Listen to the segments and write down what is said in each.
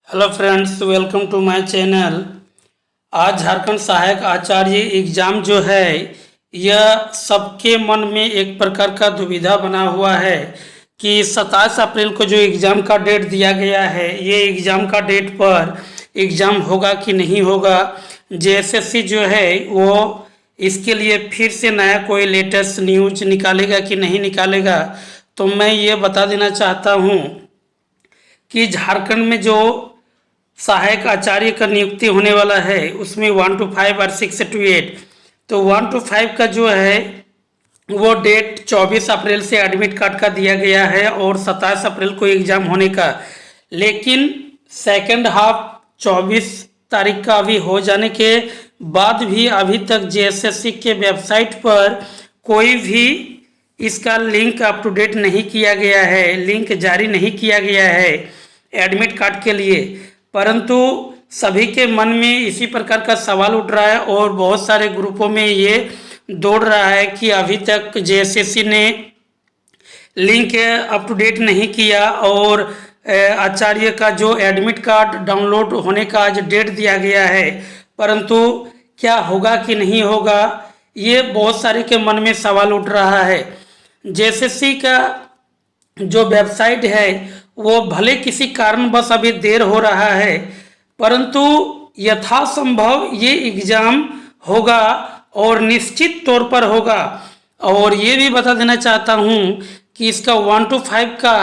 Hello friends, welcome to my channel. आज झारखंड सहायक आचार्य exam जो है यह सबके मन में एक प्रकार का दुविधा बना हुआ है कि 27 अप्रैल को जो एग्ज़ाम का डेट दिया गया है, ये एग्ज़ाम का डेट पर एग्ज़ाम होगा कि नहीं होगा। जेएसएससी जो है वो इसके लिए फिर से नया कोई लेटेस्ट न्यूज निकालेगा कि नहीं निकालेगा। तो मैं ये बता देना चाहता हूँ कि झारखंड में जो सहायक आचार्य का नियुक्ति होने वाला है उसमें 1 to 5 और 6 to 8, तो 1 to 5 का जो है वो डेट 24 अप्रैल से एडमिट कार्ड का दिया गया है और 27 अप्रैल को एग्ज़ाम होने का। लेकिन सेकंड हाफ 24 तारीख का अभी हो जाने के बाद भी अभी तक जेएसएससी के वेबसाइट पर कोई भी इसका लिंक अप टू डेट नहीं किया गया है, लिंक जारी नहीं किया गया है एडमिट कार्ड के लिए। परंतु सभी के मन में इसी प्रकार का सवाल उठ रहा है और बहुत सारे ग्रुपों में ये दौड़ रहा है कि अभी तक जेएसएससी ने लिंक अप टू डेट नहीं किया और आचार्य का जो एडमिट कार्ड डाउनलोड होने का आज डेट दिया गया है, परंतु क्या होगा कि नहीं होगा, ये बहुत सारे के मन में सवाल उठ रहा है। जेएसएससी का जो वेबसाइट है वो भले किसी कारणवश अभी देर हो रहा है, परंतु यथासंभव ये एग्ज़ाम होगा और निश्चित तौर पर होगा। और ये भी बता देना चाहता हूँ कि इसका 1 to 5 का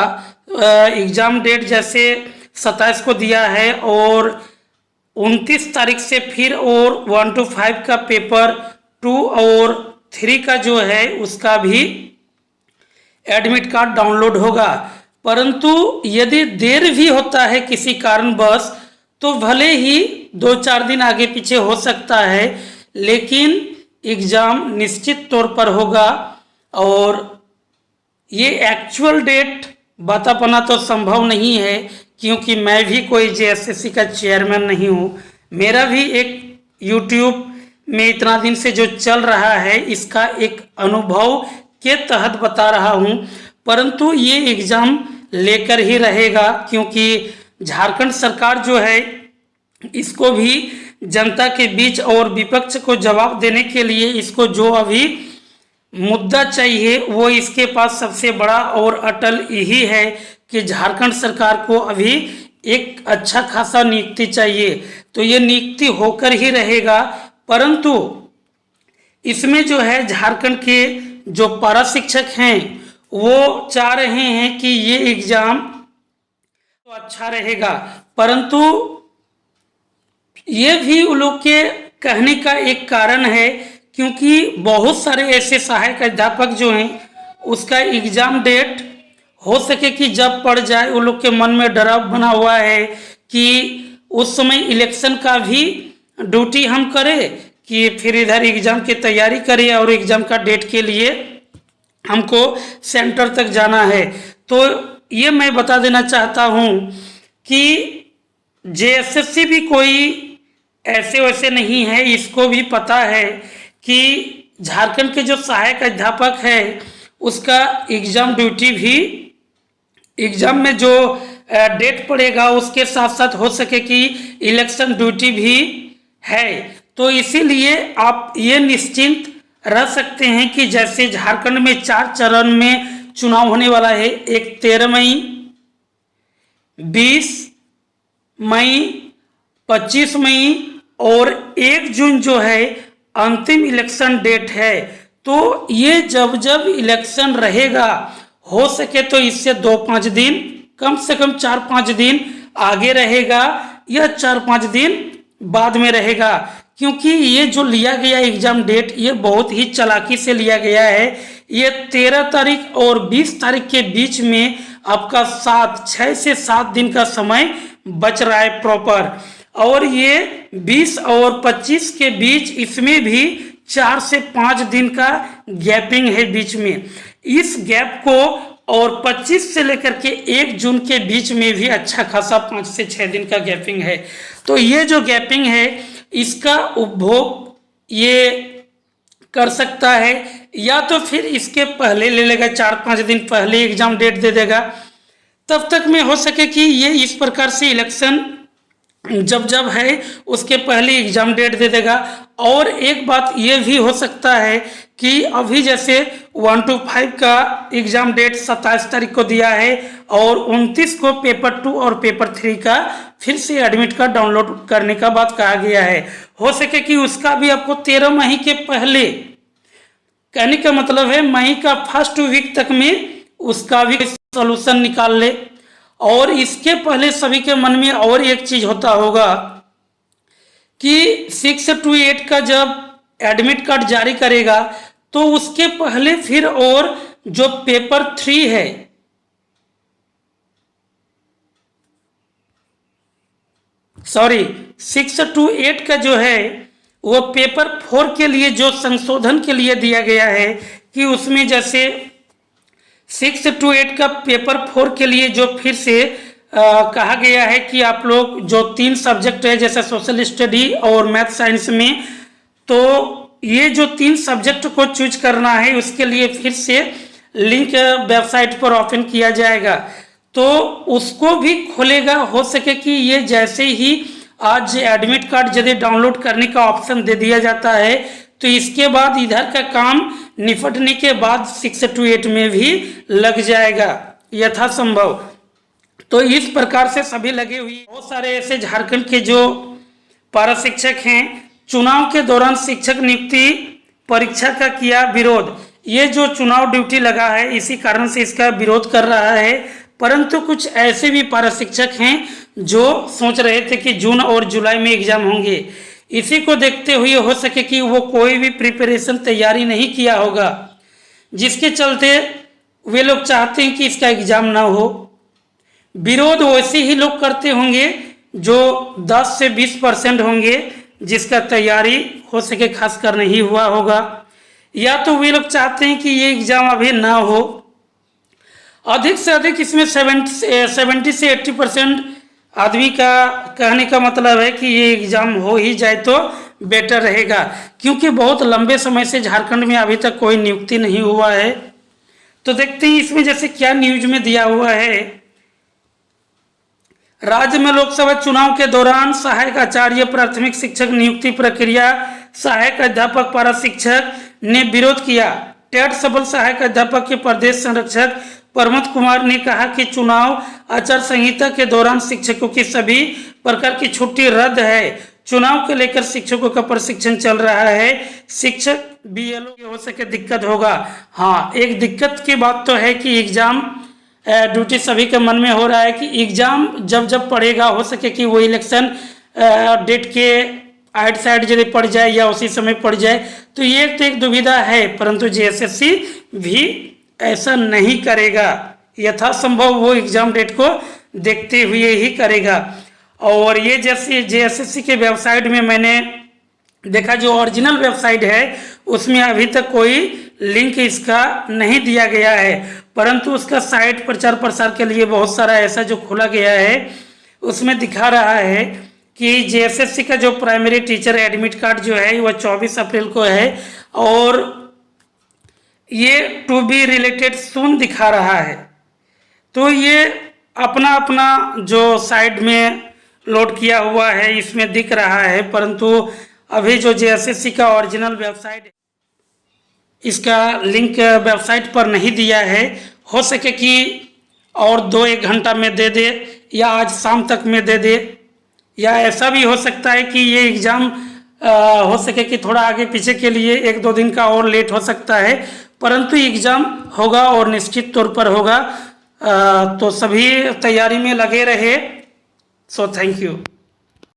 एग्ज़ाम डेट जैसे 27 को दिया है और 29 तारीख से फिर और 1 to 5 का पेपर 2 और 3 का जो है उसका भी एडमिट कार्ड डाउनलोड होगा। परंतु यदि देर भी होता है किसी कारणवश तो भले ही 2-4 दिन आगे पीछे हो सकता है, लेकिन एग्ज़ाम निश्चित तौर पर होगा। और ये एक्चुअल डेट बता पाना तो संभव नहीं है क्योंकि मैं भी कोई जेएसएससी का चेयरमैन नहीं हूँ। मेरा भी एक यूट्यूब में इतना दिन से जो चल रहा है इसका एक अनुभव के तहत बता रहा हूँ। परंतु ये एग्ज़ाम लेकर ही रहेगा क्योंकि झारखंड सरकार जो है इसको भी जनता के बीच और विपक्ष को जवाब देने के लिए इसको जो अभी मुद्दा चाहिए वो इसके पास सबसे बड़ा और अटल यही है कि झारखंड सरकार को अभी एक अच्छा खासा नियुक्ति चाहिए। तो ये नियुक्ति होकर ही रहेगा, परंतु इसमें जो है झारखंड के जो पारा शिक्षक हैं वो चाह रहे हैं कि ये एग्ज़ाम तो अच्छा रहेगा, परंतु ये भी उन लोग के कहने का एक कारण है क्योंकि बहुत सारे ऐसे सहायक अध्यापक जो हैं उसका एग्ज़ाम डेट हो सके कि जब पड़ जाए उन लोग के मन में डराव बना हुआ है कि उस समय इलेक्शन का भी ड्यूटी हम करें कि फिर इधर एग्ज़ाम की तैयारी करें और एग्ज़ाम का डेट के लिए हमको सेंटर तक जाना है। तो ये मैं बता देना चाहता हूँ कि जेएसएससी भी कोई ऐसे वैसे नहीं है, इसको भी पता है कि झारखंड के जो सहायक अध्यापक है उसका एग्ज़ाम ड्यूटी भी एग्ज़ाम में जो डेट पड़ेगा उसके साथ साथ हो सके कि इलेक्शन ड्यूटी भी है। तो इसीलिए आप ये निश्चिंत रह सकते हैं कि जैसे झारखंड में 4 चरण में चुनाव होने वाला है, एक 13 मई, 20 मई, 25 मई और 1 जून जो है अंतिम इलेक्शन डेट है। तो ये जब जब इलेक्शन रहेगा हो सके तो इससे 2-5 दिन, कम से कम 4-5 दिन आगे रहेगा या 4-5 दिन बाद में रहेगा, क्योंकि ये जो लिया गया एग्ज़ाम डेट ये बहुत ही चालाकी से लिया गया है। ये 13 तारीख और 20 तारीख के बीच में आपका 6 से 7 दिन का समय बच रहा है प्रॉपर, और ये 20 और 25 के बीच इसमें भी 4 से 5 दिन का गैपिंग है बीच में। इस गैप को और 25 से लेकर के 1 जून के बीच में भी अच्छा खासा 5 से 6 दिन का गैपिंग है। तो ये जो गैपिंग है इसका उपभोग ये कर सकता है, या तो फिर इसके पहले ले लेगा, 4-5 दिन पहले एग्ज़ाम डेट दे देगा, तब तक में हो सके कि ये इस प्रकार से इलेक्शन जब जब है उसके पहले एग्जाम डेट दे देगा। और एक बात ये भी हो सकता है कि अभी जैसे 1 to 5 का एग्जाम डेट 27 तारीख को दिया है और 29 को पेपर 2 और पेपर 3 का फिर से एडमिट कार्ड डाउनलोड करने का बात कहा गया है। हो सके कि उसका भी आपको 13 मई के पहले, कहने का मतलब है मई का फर्स्ट वीक तक में उसका भी सॉल्यूशन निकाल ले। और इसके पहले सभी के मन में और एक चीज होता होगा कि 6 to 8 का जब एडमिट कार्ड जारी करेगा तो उसके पहले फिर और जो पेपर 3 है, सॉरी 6 to 8 का जो है वो पेपर 4 के लिए जो संशोधन के लिए दिया गया है कि उसमें जैसे 6 to 8 का पेपर 4 के लिए जो फिर से कहा गया है कि आप लोग जो 3 सब्जेक्ट है जैसे सोशल स्टडी और मैथ साइंस में, तो ये जो 3 सब्जेक्ट को चूज करना है उसके लिए फिर से लिंक वेबसाइट पर ओपन किया जाएगा, तो उसको भी खोलेगा। हो सके कि ये जैसे ही आज एडमिट कार्ड यदि डाउनलोड करने का ऑप्शन दे दिया जाता है तो इसके बाद इधर का काम निपटने के बाद 6 to 8 में भी लग जाएगा यथासंभव। तो इस प्रकार से सभी लगे हुए। बहुत सारे ऐसे झारखंड के जो पारा शिक्षक हैं चुनाव के दौरान शिक्षक नियुक्ति परीक्षा का किया विरोध। ये जो चुनाव ड्यूटी लगा है इसी कारण से इसका विरोध कर रहा है, परंतु कुछ ऐसे भी पारा शिक्षक हैं जो सोच रहे थे कि जून और जुलाई में एग्जाम होंगे। इसी को देखते हुए हो सके कि वो कोई भी प्रिपरेशन तैयारी नहीं किया होगा, जिसके चलते वे लोग चाहते हैं कि इसका एग्जाम ना हो। विरोध वैसे ही लोग करते होंगे जो 10 से 20% होंगे जिसका तैयारी हो सके खासकर नहीं हुआ होगा, या तो वे लोग चाहते हैं कि ये एग्जाम अभी ना हो। अधिक से अधिक इसमें 70 से 80% आदमी का कहने का मतलब है कि ये एग्जाम हो ही जाए तो बेटर रहेगा, क्योंकि बहुत लंबे समय से झारखंड में अभी तक कोई नियुक्ति नहीं हुआ है। तो देखते हैं इसमें जैसे क्या न्यूज में दिया हुआ है। राज्य में लोकसभा चुनाव के दौरान सहायक आचार्य प्राथमिक शिक्षक नियुक्ति प्रक्रिया सहायक अध्यापक पारा शिक्षक ने विरोध किया। टेट सबल सहायक अध्यापक के प्रदेश संरक्षक प्रमोद कुमार ने कहा कि चुनाव आचार संहिता के दौरान शिक्षकों की सभी प्रकार की छुट्टी रद्द है। चुनाव को लेकर शिक्षकों का प्रशिक्षण चल रहा है। शिक्षक बीएलओ की हो सके दिक्कत होगा। हाँ, एक दिक्कत की बात तो है कि एग्जाम ड्यूटी सभी के मन में हो रहा है कि एग्जाम जब जब पड़ेगा हो सके कि वो इलेक्शन डेट के आइट साइड यदि पड़ जाए या उसी समय पड़ जाए, तो ये तो एक दुविधा है, परंतु जेएसएससी भी ऐसा नहीं करेगा। यथासंभव वो एग्जाम डेट को देखते हुए ही करेगा। और ये जैसे जेएसएससी के वेबसाइट में मैंने देखा, जो ओरिजिनल वेबसाइट है उसमें अभी तक कोई लिंक इसका नहीं दिया गया है, परंतु उसका साइट प्रचार प्रसार के लिए बहुत सारा ऐसा जो खोला गया है उसमें दिखा रहा है कि जेएसएससी का जो प्राइमरी टीचर एडमिट कार्ड जो है वह 24 अप्रैल को है और ये टू बी रिलेटेड सून दिखा रहा है। तो ये अपना अपना जो साइड में लोड किया हुआ है इसमें दिख रहा है, परंतु अभी जो जेएसएससी का ओरिजिनल वेबसाइट इसका लिंक वेबसाइट पर नहीं दिया है। हो सके कि और 2-1 घंटा में दे दे या आज शाम तक में दे दे, या ऐसा भी हो सकता है कि ये एग्ज़ाम हो सके कि थोड़ा आगे पीछे के लिए 1-2 दिन का और लेट हो सकता है, परंतु एग्ज़ाम होगा और निश्चित तौर पर होगा। तो सभी तैयारी में लगे रहे। So thank you.